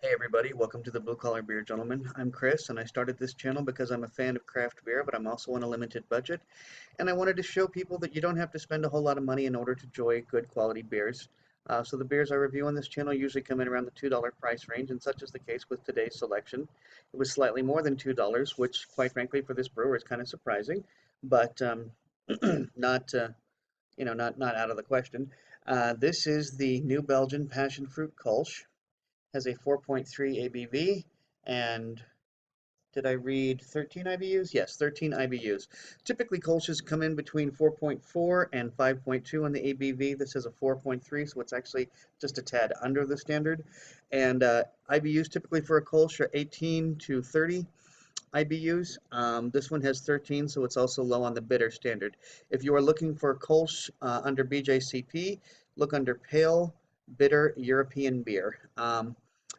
Hey everybody, welcome to the Blue Collar Beer Gentleman. I'm Chris and I started this channel because I'm a fan of craft beer, but I'm also on a limited budget. And I wanted to show people that you don't have to spend a whole lot of money in order to enjoy good quality beers. So the beers I review on this channel usually come in around the $2 price range, and such is the case with today's selection. It was slightly more than $2, which quite frankly for this brewer is kind of surprising, but not, not out of the question. This is the New Belgian Passion Fruit Kolsch. Has a 4.3 ABV, and did I read 13 IBUs? Yes, 13 IBUs. Typically, Kolsch's come in between 4.4 and 5.2 on the ABV. This is a 4.3, so it's actually just a tad under the standard. And IBUs typically for a Kolsch are 18 to 30 IBUs. This one has 13, so it's also low on the bitter standard. If you are looking for Kolsch under BJCP, look under Pale Bitter European Beer.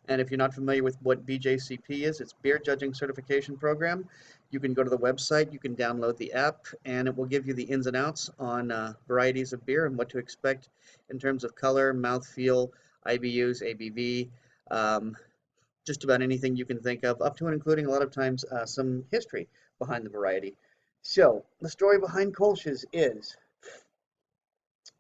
And if you're not familiar with what BJCP is, it's Beer Judging Certification Program. You can go to the website, you can download the app, and it will give you the ins and outs on varieties of beer and what to expect in terms of color, mouthfeel, IBUs, ABV, just about anything you can think of, up to and including a lot of times some history behind the variety. So the story behind Kolsch's is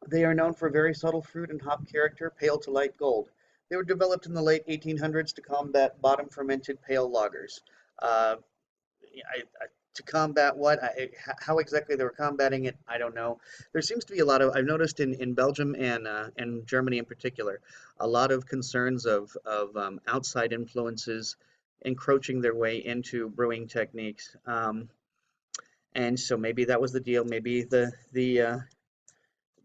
they are known for a very subtle fruit and hop character, pale to light gold. They were developed in the late 1800s to combat bottom fermented pale lagers. Uh, to combat what? How exactly they were combating it, I don't know. There seems to be a lot of, I've noticed in Belgium and Germany in particular, a lot of concerns of outside influences encroaching their way into brewing techniques. And so maybe that was the deal. Maybe the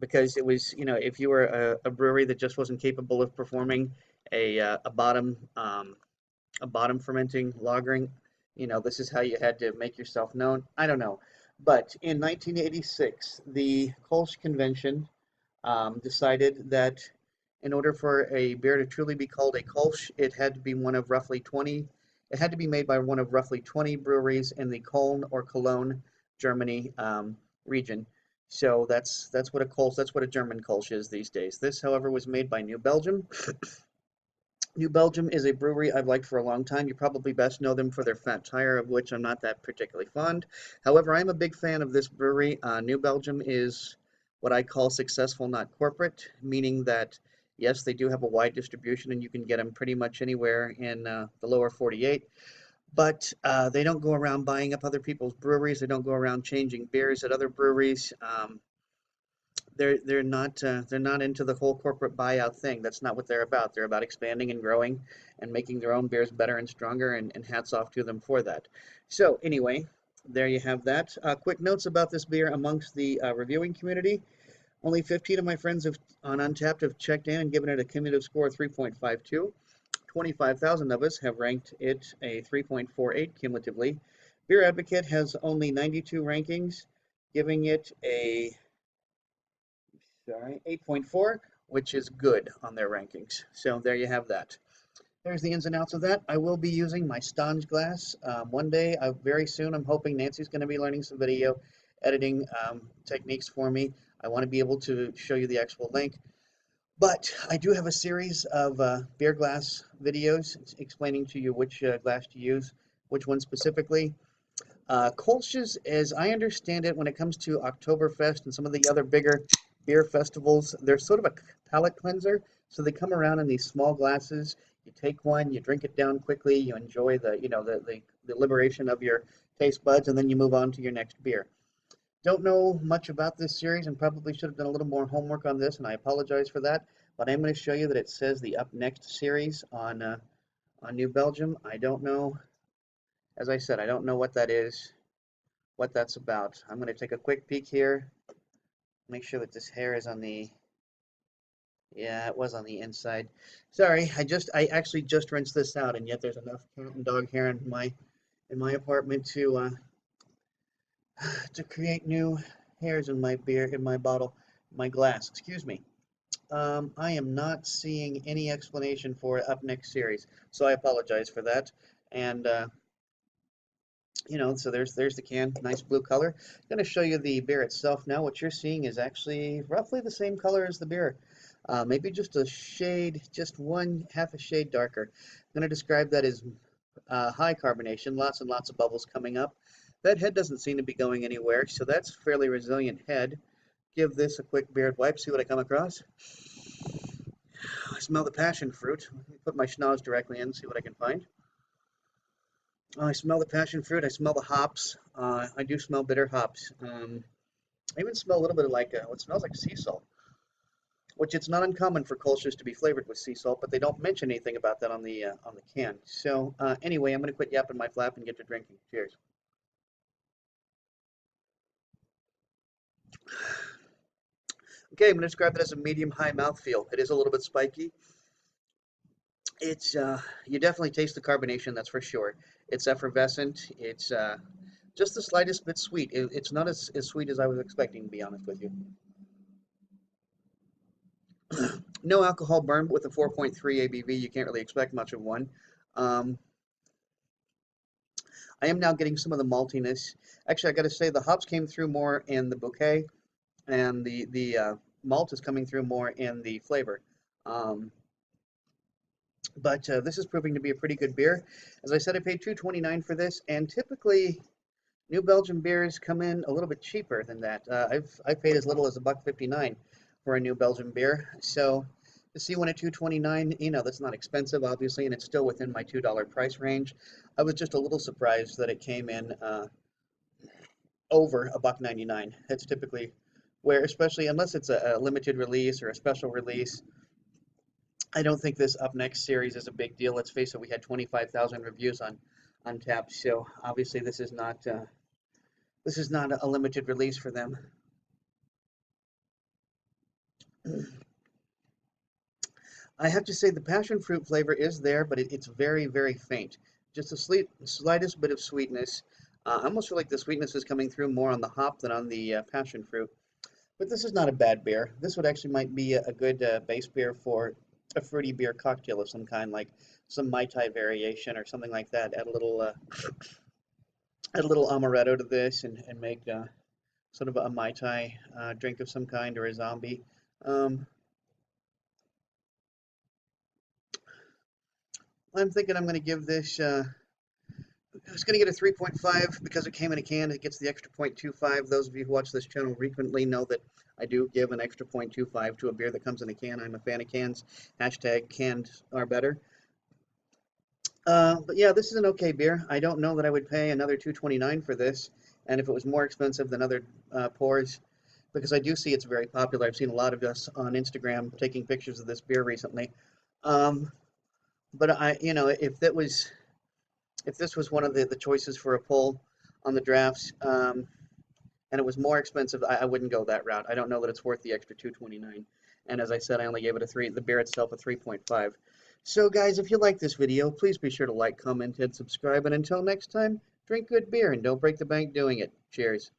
because it was, if you were a brewery that just wasn't capable of performing a bottom fermenting lagering, this is how you had to make yourself known. I don't know. But in 1986, the Kolsch Convention decided that in order for a beer to truly be called a Kolsch, it had to be made by one of roughly 20 breweries in the Köln or Cologne, Germany region. So that's what a Kolsch, that's what a German Kolsch is these days. This, however, was made by New Belgium. New Belgium is a brewery I've liked for a long time. You probably best know them for their fat tire, of which I'm not that particularly fond. However, I'm a big fan of this brewery. New Belgium is what I call successful, not corporate, meaning that, yes, they do have a wide distribution and you can get them pretty much anywhere in the lower 48. But they don't go around buying up other people's breweries. They don't go around changing beers at other breweries. They're not into the whole corporate buyout thing. That's not what they're about. They're about expanding and growing and making their own beers better and stronger, and hats off to them for that. So anyway, there you have that. Quick notes about this beer amongst the reviewing community. Only 15 of my friends on Untappd have checked in and given it a cumulative score of 3.52. 25,000 of us have ranked it a 3.48 cumulatively. Beer Advocate has only 92 rankings, giving it a 8.4, which is good on their rankings. So there you have that. There's the ins and outs of that. I will be using my Stange glass one day. Very soon, I'm hoping Nancy's going to be learning some video editing techniques for me. I want to be able to show you the actual link. But I do have a series of beer glass videos explaining to you which glass to use, which one specifically. Kolsch's, as I understand it, when it comes to Oktoberfest and some of the other bigger beer festivals, they're sort of a palate cleanser. So they come around in these small glasses. You take one, you drink it down quickly, you enjoy the liberation of your taste buds, and then you move on to your next beer. Don't know much about this series and probably should have done a little more homework on this, and I apologize for that. But I'm going to show you that it says the Up Next series on New Belgium. I don't know, as I said, I don't know what that is, what that's about. I'm going to take a quick peek here, make sure that this hair is on the, yeah, it was on the inside. Sorry, I actually just rinsed this out, and yet there's enough cat and dog hair in my apartment to create new hairs in my beer, in my bottle, my glass. Excuse me. I am not seeing any explanation for Up Next series, so I apologize for that. And so there's the can, nice blue color. I'm going to show you the beer itself now. What you're seeing is actually roughly the same color as the beer. Maybe just a shade, just half a shade darker. I'm going to describe that as high carbonation, lots and lots of bubbles coming up. That head doesn't seem to be going anywhere, so that's fairly resilient head. Give this a quick beard wipe, see what I come across. I smell the passion fruit. Let me put my schnoz directly in, see what I can find. I smell the passion fruit. I smell the hops. I do smell bitter hops. I even smell a little bit of like what smells like sea salt, which it's not uncommon for Kolsch's to be flavored with sea salt, but they don't mention anything about that on the can. So anyway, I'm going to quit yapping my flap and get to drinking. Cheers. Okay, I'm going to describe it as a medium-high mouthfeel. It is a little bit spiky. It's you definitely taste the carbonation, that's for sure. It's effervescent. It's just the slightest bit sweet. It's not as sweet as I was expecting, to be honest with you. No alcohol burn, but with a 4.3 ABV, you can't really expect much of one. Um, I am now getting some of the maltiness. Actually, I got to say the hops came through more in the bouquet, and the malt is coming through more in the flavor. Um, but this is proving to be a pretty good beer. As I said, I paid $2.29 for this, and typically New Belgium beers come in a little bit cheaper than that. I've paid as little as $1.59 for a New Belgium beer. So to see one at $2.29, you know, that's not expensive, obviously, and it's still within my $2 price range. I was just a little surprised that it came in over $1.99. That's typically where, especially unless it's a limited release or a special release. I don't think this Up Next series is a big deal. Let's face it, we had 25,000 reviews on tap, so obviously this is not a limited release for them. I have to say the passion fruit flavor is there, but it's very, very faint. Just a slightest bit of sweetness. I almost feel like the sweetness is coming through more on the hop than on the passion fruit. But this is not a bad beer. This would actually might be a good base beer for a fruity beer cocktail of some kind, like some Mai Tai variation or something like that. Add a little amaretto to this and make sort of a Mai Tai drink of some kind or a zombie. Um, I'm thinking I'm going to give this, I was going to get a 3.5 because it came in a can. It gets the extra 0.25. Those of you who watch this channel frequently know that I do give an extra 0.25 to a beer that comes in a can. I'm a fan of cans. Hashtag canned are better. But yeah, this is an okay beer. I don't know that I would pay another $2.29 for this. And if it was more expensive than other pours, because I do see it's very popular. I've seen a lot of us on Instagram taking pictures of this beer recently. Um, but you know, if this was one of the choices for a poll on the drafts, and it was more expensive, I wouldn't go that route. I don't know that it's worth the extra $2.29. And as I said, I only gave it a 3, the beer itself a 3.5. So guys, if you like this video, please be sure to like, comment, and subscribe. And until next time, drink good beer and don't break the bank doing it. Cheers.